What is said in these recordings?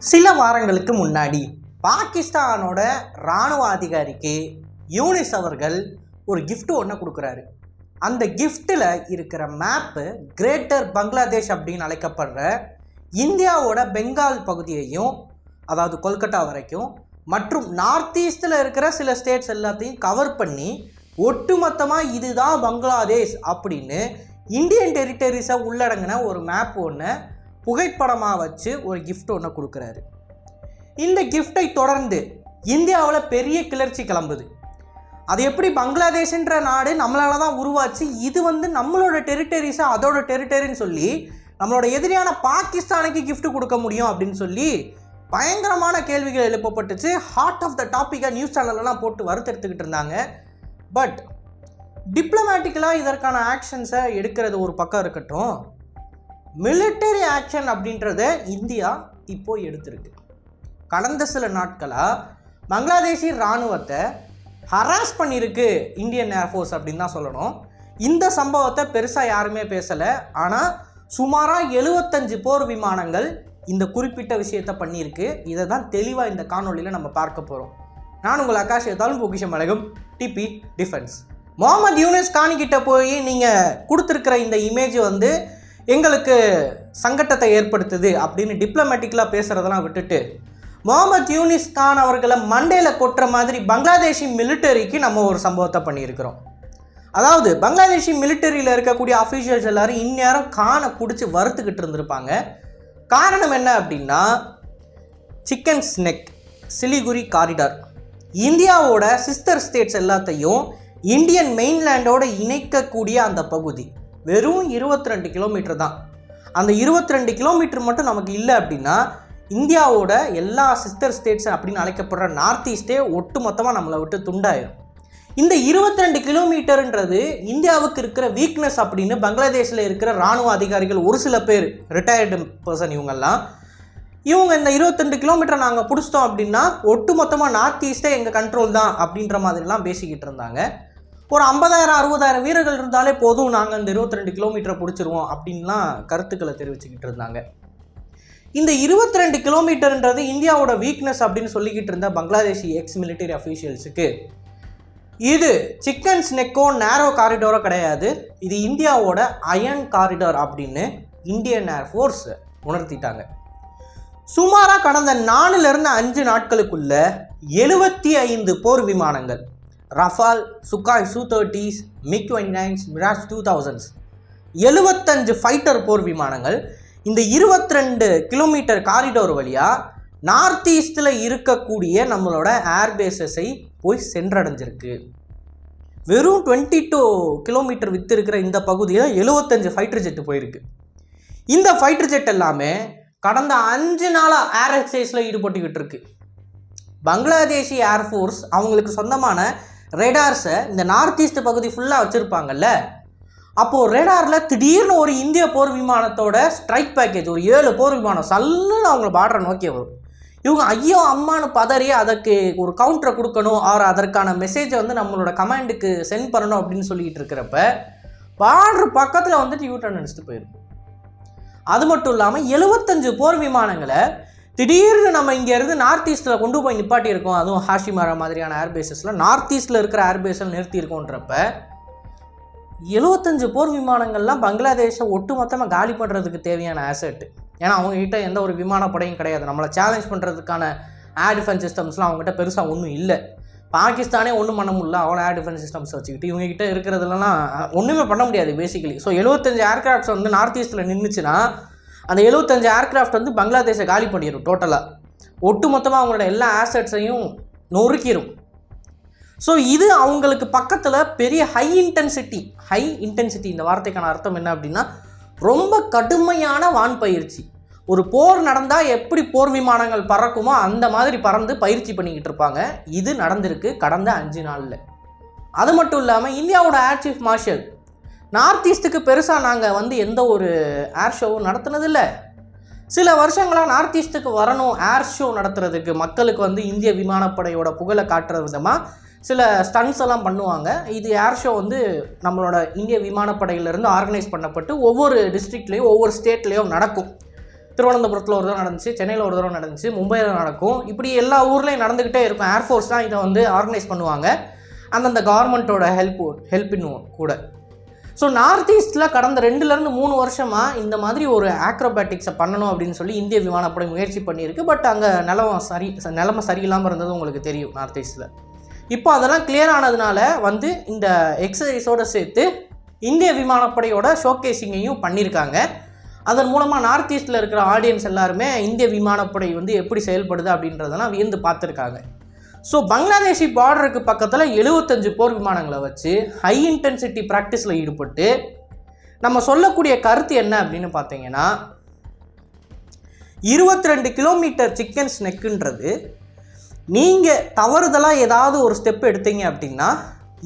சில வாரங்களுக்கு முன்னாடி பாகிஸ்தானோட இராணுவ அதிகாரிக்கு யூனிஸ் அவர்கள் ஒரு gift ஒன்று கொடுக்குறாரு. அந்த கிஃப்ட்டில் இருக்கிற மேப்பு கிரேட்டர் பங்களாதேஷ் அப்படின்னு அழைக்கப்படுற இந்தியாவோட பெங்கால் பகுதியையும், அதாவது கொல்கட்டா வரைக்கும், மற்றும் நார்த் ஈஸ்டில் இருக்கிற சில ஸ்டேட்ஸ் எல்லாத்தையும் கவர் பண்ணி ஒட்டுமொத்தமாக இதுதான் பங்களாதேஷ் அப்படின்னு இந்தியன் டெரிட்டரிஸை உள்ளடங்கின ஒரு மேப் ஒன்று புகைப்படமாக வச்சு ஒரு gift ஒன்று கொடுக்குறாரு. இந்த கிஃப்டை தொடர்ந்து இந்தியாவில் பெரிய கிளர்ச்சி கிளம்புது. அது எப்படி பங்களாதேஷ்ன்ற நாடு நம்மளால தான் உருவாச்சு, இது நம்மளோட டெரிட்டரிஸை அதோட டெரிட்டரின்னு சொல்லி நம்மளோட எதிரியான பாகிஸ்தானுக்கு கிஃப்ட் கொடுக்க முடியும் அப்படின்னு சொல்லி பயங்கரமான கேள்விகள் எழுப்பப்பட்டுச்சு. ஹார்ட் ஆஃப் த டாப்பிக்கை நியூஸ் சேனல்லாம் போட்டு வறுத்தெடுத்துக்கிட்டு இருந்தாங்க. பட் டிப்ளமேட்டிக்கலாக இதற்கான ஆக்ஷன்ஸை எடுக்கிறது ஒரு பக்கம் இருக்கட்டும், மிலிட்டரி ஆக்ஷன் அப்படின்றத இந்தியா இப்போது எடுத்திருக்கு. கடந்த சில நாட்களாக பங்களாதேஷி இராணுவத்தை ஹராஸ் பண்ணியிருக்கு இந்தியன் ஏர்ஃபோர்ஸ் அப்படின்னு தான் சொல்லணும். இந்த சம்பவத்தை பெருசாக யாருமே பேசலை. ஆனால் சுமாராக 75 போர் விமானங்கள் இந்த குறிப்பிட்ட விஷயத்தை பண்ணியிருக்கு. இதை தான் தெளிவாக இந்த காணொலியில் நம்ம பார்க்க போகிறோம். நான் உங்கள் ஆகாஷ் ஏதாலும் பொக்கிஷம் அழகும் டிபி டிஃபென்ஸ். முகமது யூனிஸ் கானிக்கிட்ட போய் நீங்கள் கொடுத்துருக்கிற இந்த இமேஜ் எங்களுக்கு சங்கட்டத்தை ஏற்படுத்துது அப்படின்னு டிப்ளமேட்டிக்கலாக பேசுகிறதெல்லாம் விட்டுட்டு முகமது யூனிஸ் கான் அவர்களை மண்டையில் கொட்டுற மாதிரி பங்களாதேஷி மிலிட்டரிக்கு நம்ம ஒரு சம்பவத்தை பண்ணியிருக்கிறோம். அதாவது பங்களாதேஷி மிலிட்டரியில் இருக்கக்கூடிய அஃபீஷியல்ஸ் எல்லாரும் இந்நேரம் கானை பிடிச்சி வறுத்துக்கிட்டு இருந்திருப்பாங்க. காரணம் என்ன அப்படின்னா, சிக்கன் ஸ்னெக் சிலிகுரி காரிடார் இந்தியாவோட சிஸ்டர் ஸ்டேட்ஸ் எல்லாத்தையும் இந்தியன் மெயின்லேண்டோட இணைக்கக்கூடிய அந்த பகுதி வெறும் 22 கிலோமீட்டர் தான். அந்த 22 கிலோமீட்டர் மட்டும் நமக்கு இல்லை அப்படின்னா இந்தியாவோட எல்லா சிஸ்டர் ஸ்டேட்ஸ் அப்படின்னு அழைக்கப்படுற நார்த் ஈஸ்டே ஒட்டு மொத்தமாக நம்மளை விட்டு துண்டாயிரும். இந்த 22 கிலோமீட்டருன்றது இந்தியாவுக்கு இருக்கிற வீக்னஸ் அப்படின்னு பங்களாதேஷில் இருக்கிற இராணுவ அதிகாரிகள் ஒரு சில பேர், ரிட்டையர்டு பர்சன், இவங்க இந்த 22 கிலோமீட்டர் நாங்கள் பிடிச்சிட்டோம் அப்படின்னா ஒட்டு மொத்தமாக நார்த் ஈஸ்டே எங்கள் கண்ட்ரோல் தான் அப்படின்ற மாதிரிலாம் பேசிக்கிட்டு இருந்தாங்க. ஒரு 50,000-60,000 வீரர்கள் இருந்தாலே போதும், நாங்கள் இந்த 22 கிலோமீட்டரை பிடிச்சிருவோம் அப்படின்லாம் கருத்துக்களை தெரிவிச்சுக்கிட்டு இருந்தாங்க. இந்த 22 கிலோமீட்டர்ன்றது இந்தியாவோட வீக்னஸ் அப்படின்னு சொல்லிக்கிட்டு இருந்த பங்களாதேஷி எக்ஸ் மிலிட்டரி அஃபீஷியல்ஸுக்கு இது சிக்கன் ஸ்னெக்கோ நேரோ காரிடோரோ கிடையாது, இது இந்தியாவோட அயன் காரிடார் அப்படின்னு இந்தியன் ஏர்ஃபோர்ஸ் உணர்த்திட்டாங்க. சுமாராக கடந்த 4-5 நாட்களுக்குள்ள 75 போர் விமானங்கள், Rafale, Sukhoi Su-30s, MiG-29s, Mirage 2000s, 75 fighter போர் விமானங்கள் இந்த 22 கிலோமீட்டர் காரிடோர் வழியாக நார்த் ஈஸ்டில் இருக்கக்கூடிய நம்மளோட ஏர்பேஸஸை போய் சென்றடைஞ்சிருக்கு. வெறும் 22 கிலோமீட்டர் வித்து இருக்கிற இந்த பகுதியில் 75 ஃபைட்டர் ஜெட்டு போயிருக்கு. இந்த ஃபைட்டர் ஜெட் எல்லாமே கடந்த 5 நாளாக ஏர் எக்ஸசைஸில் ஈடுபட்டுக்கிட்டு இருக்கு. பங்களாதேஷி ஏர்ஃபோர்ஸ் அவங்களுக்கு சொந்தமான ரேடார்ஸை இந்த நார்த் ஈஸ்ட் பகுதி ஃபுல்லாக வச்சுருப்பாங்கல்ல, அப்போது ரேடாரில் திடீர்னு ஒரு இந்திய போர் விமானத்தோட ஸ்ட்ரைக் பேக்கேஜ், ஒரு 7 போர் விமானம் சல்லுன்னு அவங்கள பார்டரை நோக்கி வரும். இவங்க ஐயோ அம்மானு பதறி அதற்கு ஒரு கவுண்டரை கொடுக்கணும், ஆர் அதற்கான மெசேஜை நம்மளோட கமாண்டுக்கு சென்ட் பண்ணணும் அப்படின்னு சொல்லிக்கிட்டு இருக்கிறப்ப பார்டர் பக்கத்தில் யூட்டர்ன் அடிச்சுட்டு போயிடும். அது மட்டும் இல்லாமல் 75 போர் விமானங்களை திடீர்னு நம்ம இங்கேருந்து நார்த் ஈஸ்ட்டில் கொண்டு போய் நிப்பாட்டி இருக்கோம். அதுவும் ஹாஷிமாரா மாதிரியான ஏர்பேஸஸில் நார்த் ஈஸ்ட்டில் இருக்கிற ஏர்பேஸில் நிறுத்தி இருக்கோன்றப்ப 75 போர் விமானங்கள்லாம் பங்களாதேஷை ஒட்டு மொத்தமாக காலி பண்ணுறதுக்கு தேவையான ஆசெட்டு. ஏன்னா அவங்ககிட்ட எந்த ஒரு விமானப்படையும் கிடையாது. நம்மளை சேலஞ்ச் பண்ணுறதுக்கான ஏர் டிஃபென்ஸ் சிஸ்டம்ஸ்லாம் அவங்ககிட்ட பெருசாக ஒன்றும் இல்லை. பாகிஸ்தானே ஒன்றும் பண்ண முடியல, அவ்வளோ ஏர் டிஃபென்ஸ் சிஸ்டம்ஸ் வச்சுக்கிட்டு இவங்ககிட்ட இருக்கிறதுலாம் ஒன்றுமே பண்ண முடியாது பேசிக்கலி. ஸோ 75 ஏர்க்ராஃப்ட்ஸ் நார்த் ஈஸ்ட்டில் நின்றுச்சுன்னா அந்த 75 ஏர்க்ராஃப்ட் பங்களாதேஷை காலி பண்ணிடும் டோட்டலாக. ஒட்டு மொத்தமாக அவங்களோட எல்லா ஆசெட்ஸையும் நொறுக்கிடும். ஸோ இது அவங்களுக்கு பக்கத்தில் பெரிய ஹை இன்டென்சிட்டி இந்த வார்த்தைக்கான அர்த்தம் என்ன அப்படின்னா ரொம்ப கடுமையான வான்பயிற்சி. ஒரு போர் நடந்தால் எப்படி போர் விமானங்கள் பறக்குமோ அந்த மாதிரி பறந்து பயிற்சி பண்ணிக்கிட்டு இருப்பாங்க. இது நடந்திருக்கு கடந்த 5 நாளில். அது மட்டும் இல்லாமல் இந்தியாவோட ஏர் சீஃப் மார்ஷல் நார்த் ஈஸ்ட்டுக்கு பெருசாக நாங்கள் எந்த ஒரு ஏர் ஷோவும் நடத்துனதில்லை. சில வருஷங்களாக நார்த் ஈஸ்ட்டுக்கு வரணும் ஏர் ஷோ நடத்துறதுக்கு, மக்களுக்கு இந்திய விமானப்படையோட புகழை காட்டுற விதமாக சில ஸ்டன்ஸ் எல்லாம் பண்ணுவாங்க. இது ஏர் ஷோ நம்மளோட இந்திய விமானப்படையிலேருந்து ஆர்கனைஸ் பண்ணப்பட்டு ஒவ்வொரு டிஸ்ட்ரிக்ட்லேயும் ஒவ்வொரு ஸ்டேட்லேயும் நடக்கும். திருவனந்தபுரத்தில் ஒரு தடவை நடந்துச்சு, சென்னையில் ஒரு தடவை நடந்துச்சு, மும்பையில் நடக்கும். இப்படி எல்லா ஊர்லேயும் நடந்துக்கிட்டே இருக்கும். ஏர்ஃபோர்ஸ் தான் இதை வந்து ஆர்கனைஸ் பண்ணுவாங்க, அந்தந்த கவர்மெண்ட்டோட ஹெல்ப்பின் கூட. ஸோ நார்த் ஈஸ்ட்டில் கடந்த 2-3 வருஷமாக இந்த மாதிரி ஒரு ஆக்ரோபேட்டிக்ஸை பண்ணணும் அப்படின்னு சொல்லி இந்திய விமானப்படை முயற்சி பண்ணியிருக்கு. பட் அங்கே நிலைமை சரியில்லாமல் இருந்தது உங்களுக்கு தெரியும் நார்த் ஈஸ்ட்டில். இப்போ அதெல்லாம் கிளியர் ஆனதுனால வந்து இந்த எக்ஸசைஸோடு சேர்த்து இந்திய விமானப்படையோட ஷோகேசிங்கையும் பண்ணியிருக்காங்க. அதன் மூலமாக நார்த் ஈஸ்ட்டில் இருக்கிற ஆடியன்ஸ் எல்லாருமே இந்திய விமானப்படை வந்து எப்படி செயல்படுது அப்படின்றதெல்லாம் வியந்து பார்த்துருக்காங்க. ஸோ பங்களாதேஷி பார்டருக்கு பக்கத்தில் 75 போர் விமானங்களை வச்சு ஹை இன்டென்சிட்டி ப்ராக்டிஸில் ஈடுபட்டு நம்ம சொல்லக்கூடிய கருத்து என்ன அப்படின்னு பார்த்தீங்கன்னா, 22 கிலோமீட்டர் சிக்கன் ஸ்னெக்குன்றது நீங்கள் தவறுதலாக ஏதாவது ஒரு ஸ்டெப் எடுத்தீங்க அப்படின்னா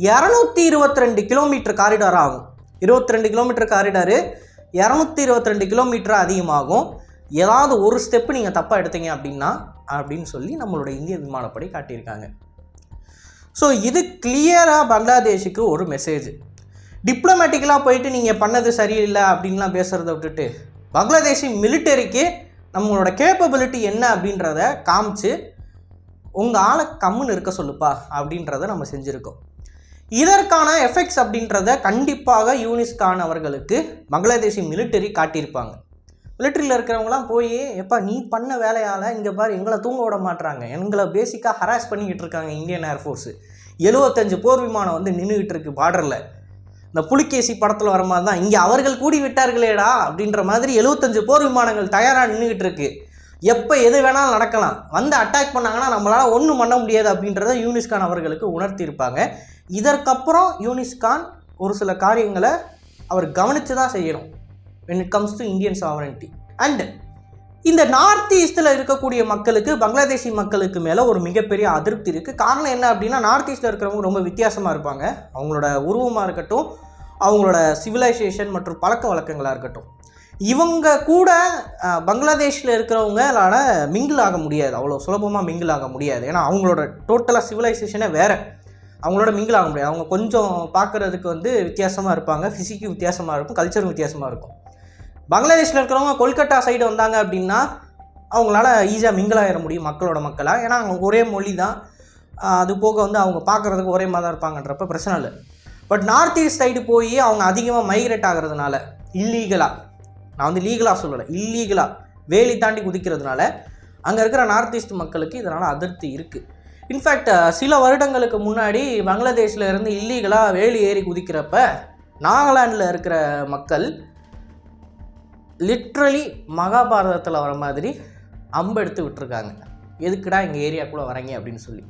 222 கிலோமீட்டர் காரிடார் ஆகும். 22 கிலோமீட்டர் காரிடாரு 222 கிலோமீட்டர் அதிகமாகும். ஏதாவது ஒரு ஸ்டெப்பு நீங்கள் தப்பாக எடுத்தீங்க அப்படின்னு சொல்லி நம்மளோட இந்திய விமானப்படை காட்டியிருக்காங்க. ஸோ இது கிளியராக பங்களாதேஷுக்கு ஒரு மெசேஜ். டிப்ளமேட்டிக்கலாக போயிட்டு நீங்கள் பண்ணது சரியில்லை அப்படின்லாம் பேசுகிறத விட்டுட்டு பங்களாதேஷி மிலிட்டரிக்கு நம்மளோட கேப்பபிலிட்டி என்ன அப்படின்றத காமிச்சு உங்கள் ஆளை கம்முன்னு இருக்க சொல்லுப்பா அப்படின்றத நம்ம செஞ்சுருக்கோம். இதற்கான எஃபெக்ட்ஸ் அப்படின்றத கண்டிப்பாக யூனிஸ் கான் அவர்களுக்கு பங்களாதேஷி மிலிட்டரி காட்டியிருப்பாங்க. மிலிட்டரியில் இருக்கிறவங்களாம் போய் எப்பா நீ பண்ண வேலையால் இங்கே பாரு எங்களை தூங்க விட மாட்டுறாங்க, எங்களை பேசிக்காக ஹராஸ் பண்ணிக்கிட்டு இருக்காங்க இந்தியன் ஏர்ஃபோர்ஸு. 75 போர் விமானம் வந்து நின்றுக்கிட்டு இருக்கு பார்டரில். இந்த புலிகேசி படத்தில் வர மாதிரி தான் இங்கே அவர்கள் கூடி விட்டார்களேடா அப்படின்ற மாதிரி 75 போர் விமானங்கள் தயாராக நின்றுக்கிட்டு இருக்கு. எப்போ எது வேணாலும் நடக்கலாம், வந்து அட்டாக் பண்ணாங்கன்னா நம்மளால் ஒன்றும் பண்ண முடியாது அப்படின்றத யூனிஸ் கான் அவர்களுக்கு உணர்த்தியிருப்பாங்க. இதற்கப்புறம் யூனிஸ் கான் ஒரு சில காரியங்களை அவர் கவனித்து தான் செய்யணும் when it comes to Indian sovereignty. And இந்த நார்த் ஈஸ்ட்டில் இருக்கக்கூடிய மக்களுக்கு பங்களாதேஷி மக்களுக்கு மேலே ஒரு மிகப்பெரிய அதிருப்தி இருக்குது. காரணம் என்ன அப்படின்னா, நார்த் ஈஸ்ட்டில் இருக்கிறவங்க ரொம்ப வித்தியாசமாக இருப்பாங்க. அவங்களோட உருவமாக இருக்கட்டும், அவங்களோட சிவிலைசேஷன் மற்றும் பழக்க வழக்கங்களாக இருக்கட்டும், இவங்க கூட பங்களாதேஷில் இருக்கிறவங்களால மிங்கிள் ஆக முடியாது, அவ்வளோ சுலபமாக மிங்கிள் ஆக முடியாது. ஏன்னா அவங்களோட டோட்டலாக சிவிலைசேஷனே வேறு, அவங்களோட மிங்கிள் ஆக முடியாது. அவங்க கொஞ்சம் பார்க்குறதுக்கு வந்து வித்தியாசமாக இருப்பாங்க, ஃபிசிக்கும் வித்தியாசமாக இருக்கும், கல்ச்சரும் வித்தியாசமாக இருக்கும். பங்களாதேஷில் இருக்கிறவங்க கொல்கட்டா சைடு வந்தாங்க அப்படின்னா அவங்களால ஈஸியாக மிங்கிள் ஆகிட முடியும் மக்களோட மக்களாக. ஏன்னா அவங்க ஒரே மொழி தான், அது போக வந்து அவங்க பார்க்குறதுக்கு ஒரே மாதிரி தான் இருப்பாங்கன்றப்ப பிரச்சனை இல்லை. பட் நார்த் ஈஸ்ட் சைடு போய் அவங்க அதிகமாக மைக்ரேட் ஆகிறதுனால இல்லீகலாக, நான் வந்து லீகலாக சொல்லலை, இல்லீகலாக வேலி தாண்டி குதிக்கிறதுனால அங்கே இருக்கிற நார்த் ஈஸ்ட் மக்களுக்கு இதனால் அதிருப்தி இருக்குது. இன்ஃபேக்ட் சில வருடங்களுக்கு முன்னாடி பங்களாதேஷில் இருந்து இல்லீகலாக வேலி ஏறி குதிக்கிறப்ப நாகாலாண்டில் இருக்கிற மக்கள் லிட்ரலி மகாபாரதத்தில் வர மாதிரி அம்பு எடுத்து விட்டுருக்காங்க. எதுக்குடா எங்கள் ஏரியாக்குள்ளே வரீங்க அப்படின்னு சொல்லி.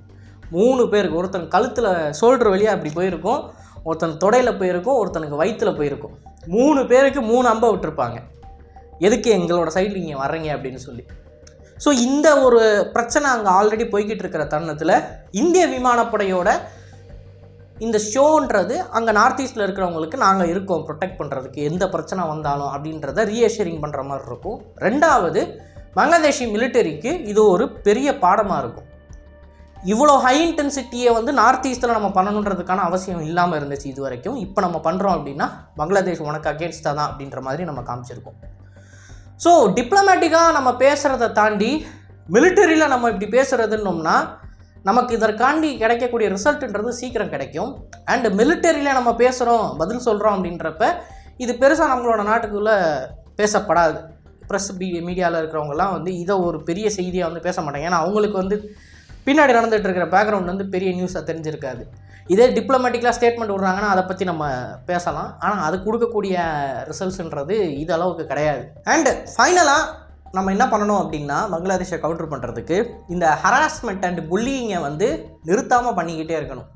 3 பேருக்கு, ஒருத்தன் கழுத்தில் ஷோல்டர் வழியாக அப்படி போயிருக்கும், ஒருத்தன் தொடையில் போயிருக்கும், ஒருத்தனுக்கு வயிற்றில் போயிருக்கும். 3 பேருக்கு 3 அம்பை விட்டுருப்பாங்க. எதுக்கு எங்களோட சைடில் நீங்கள் வர்றீங்க அப்படின்னு சொல்லி. ஸோ இந்த ஒரு பிரச்சனை அங்கே ஆல்ரெடி போய்கிட்டு இருக்கிற தருணத்தில் இந்திய விமானப்படையோட இந்த ஷோன்றது அங்கே நார்த் ஈஸ்ட்டில் இருக்கிறவங்களுக்கு நாங்கள் இருக்கோம் ப்ரொடெக்ட் பண்ணுறதுக்கு, எந்த பிரச்சனை வந்தாலும் அப்படின்றத ரீஅஷூரிங் பண்ணுற மாதிரி இருக்கும். 2வது, பங்களாதேஷி மிலிட்டரிக்கு இது ஒரு பெரிய பாடமாக இருக்கும். இவ்வளோ ஹை இன்டென்சிட்டியை வந்து நார்த் ஈஸ்ட்டில் நம்ம பண்ணணுன்றதுக்கான அவசியம் இல்லாமல் இருந்துச்சு இது வரைக்கும். இப்போ நம்ம பண்ணுறோம் அப்படின்னா பங்களாதேஷ் உனக்கு அகேன்ஸ்டாக தான் அப்படின்ற மாதிரி நம்ம காமிச்சிருக்கோம். ஸோ டிப்ளமேட்டிக்காக நம்ம பேசுகிறத தாண்டி மிலிட்டரியில் நம்ம இப்படி பேசுகிறதுன்னோம்னா நமக்கு இதற்காண்டி கிடைக்கக்கூடிய ரிசல்ட்டுன்றது சீக்கிரம் கிடைக்கும். அண்டு மிலிட்டரியில் நம்ம பேசுகிறோம், பதில் சொல்கிறோம் அப்படின்றப்ப இது பெருசாக நம்மளோட நாட்டுக்குள்ளே பேசப்படாது. ப்ரெஸ் மீடியாவில் இருக்கிறவங்கலாம் வந்து இதை ஒரு பெரிய செய்தியாக வந்து பேச மாட்டாங்க. ஏன்னா அவங்களுக்கு வந்து பின்னாடி நடந்துகிட்டு இருக்கிற பேக்ரவுண்ட் வந்து பெரிய நியூஸாக தெரிஞ்சிருக்காது. இதே டிப்ளமேட்டிக்கலாக ஸ்டேட்மெண்ட் விடுறாங்கன்னா அதை பற்றி நம்ம பேசலாம். ஆனால் அது கொடுக்கக்கூடிய ரிசல்ட்ஸுன்றது இது அளவுக்கு கிடையாது. அண்டு ஃபைனலாக நம்ம என்ன பண்ணணும் அப்படின்னா, பங்களாதேஷை கவுண்டர் பண்ணுறதுக்கு இந்த ஹராஸ்மெண்ட் அண்ட் புல்லிங்கை வந்து நிறுத்தாமல் பண்ணிக்கிட்டே இருக்கணும்.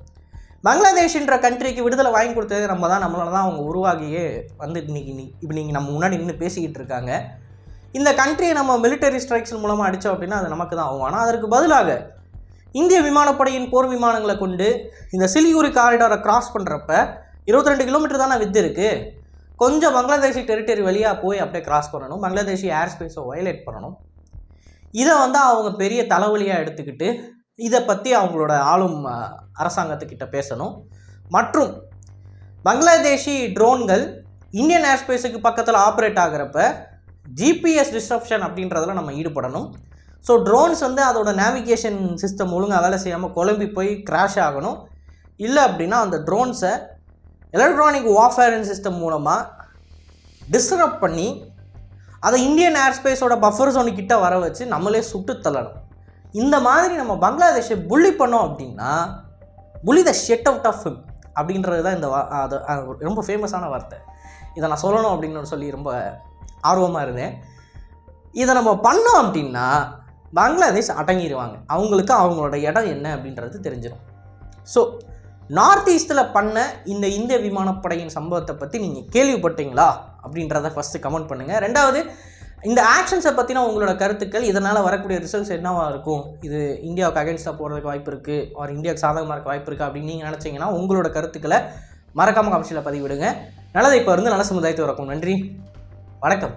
பங்களாதேஷ்ன்ற கண்ட்ரிக்கு விடுதலை வாங்கி கொடுத்தது நம்ம தான், நம்மளால தான் அவங்க உருவாகியே வந்து இப்போ நீங்கள் நம்ம முன்னாடி நின்று பேசிக்கிட்டு இருக்காங்க. இந்த கண்ட்ரியை நம்ம மிலிட்டரி ஸ்ட்ரைக்ஸ் மூலமாக அடித்தோம் அப்படின்னா அது நமக்கு தான் ஆகும். ஆனால் அதற்கு பதிலாக இந்திய விமானப்படையின் போர் விமானங்களை கொண்டு இந்த சிலிகுரி காரிடாரை கிராஸ் பண்ணுறப்ப 22 கிலோமீட்டர் தானே வித்து இருக்குது, கொஞ்சம் பங்களாதேஷி டெரிட்டரி வழியாக போய் அப்படியே கிராஸ் பண்ணணும், பங்களாதேஷி ஏர் ஸ்பேஸை வயலேட் பண்ணணும். இதை வந்து அவங்க பெரிய தலைவலியாக எடுத்துக்கிட்டு இதை பற்றி அவங்களோட ஆளும் அரசாங்கத்துக்கிட்ட பேசணும். மற்றும் பங்களாதேஷி ட்ரோன்கள் இந்தியன் ஏர் ஸ்பேஸுக்கு பக்கத்தில் ஆப்ரேட் ஆகிறப்ப ஜிபிஎஸ் டிஸ்ட்ரப்ஷன் அப்படின்றதில் நம்ம ஈடுபடணும். ஸோ ட்ரோன்ஸ் வந்து அதோட நேவிகேஷன் சிஸ்டம் ஒழுங்காக வேலை செய்யாமல் குழம்பி போய் கிராஷ் ஆகணும். இல்லை அப்படின்னா அந்த ட்ரோன்ஸை எலக்ட்ரானிக் வார்ஃபேரிங் சிஸ்டம் மூலமாக டிஸ்டர்ப் பண்ணி அதை இந்தியன் ஏர்ஸ்பேஸோட பஃபர் ஜோனுக்கிட்ட வர வச்சு நம்மளே சுட்டு தள்ளணும். இந்த மாதிரி நம்ம பங்களாதேஷை புள்ளி பண்ணோம் அப்படின்னா புள்ளி த ஷெட் அவுட் ஆஃப் ஹிம் அப்படின்றது தான் இந்த அது ரொம்ப ஃபேமஸான வார்த்தை. இதை நான் சொல்லணும் அப்படின்னு சொல்லி ரொம்ப ஆர்வமாக இருந்தேன். இதை நம்ம பண்ணோம் அப்படின்னா பங்களாதேஷ் அடங்கிடுவாங்க. அவங்களுக்கு அவங்களோட இடம் என்ன அப்படின்றது தெரிஞ்சிடும். ஸோ நார்த் ஈஸ்ட்டில் பண்ண இந்த இந்திய விமானப்படையின் சம்பவத்தை பற்றி நீங்கள் கேள்விப்பட்டீங்களா அப்படின்றத ஃபஸ்ட்டு கமெண்ட் பண்ணுங்கள். ரெண்டாவது, இந்த ஆக்ஷன்ஸை பற்றின உங்களோட கருத்துக்கள், இதனால் வரக்கூடிய ரிசல்ட்ஸ் என்னவாக இருக்கும், இது இந்தியாவுக்கு அகேன்ஸ்டாக போகிறதுக்கு வாய்ப்பு இருக்குது, ஒரு இந்தியாவுக்கு சாதகமாக இருக்க வாய்ப்பு இருக்குது அப்படின்னு நீங்கள் நினச்சிங்கன்னா உங்களோட கருத்துக்களை மறக்காமல் கமெண்ட்ஸில் பதிவிடுங்க. நல்லதை இப்போ இருந்து நல்ல சமுதாயத்தை வரக்கும். நன்றி, வணக்கம்.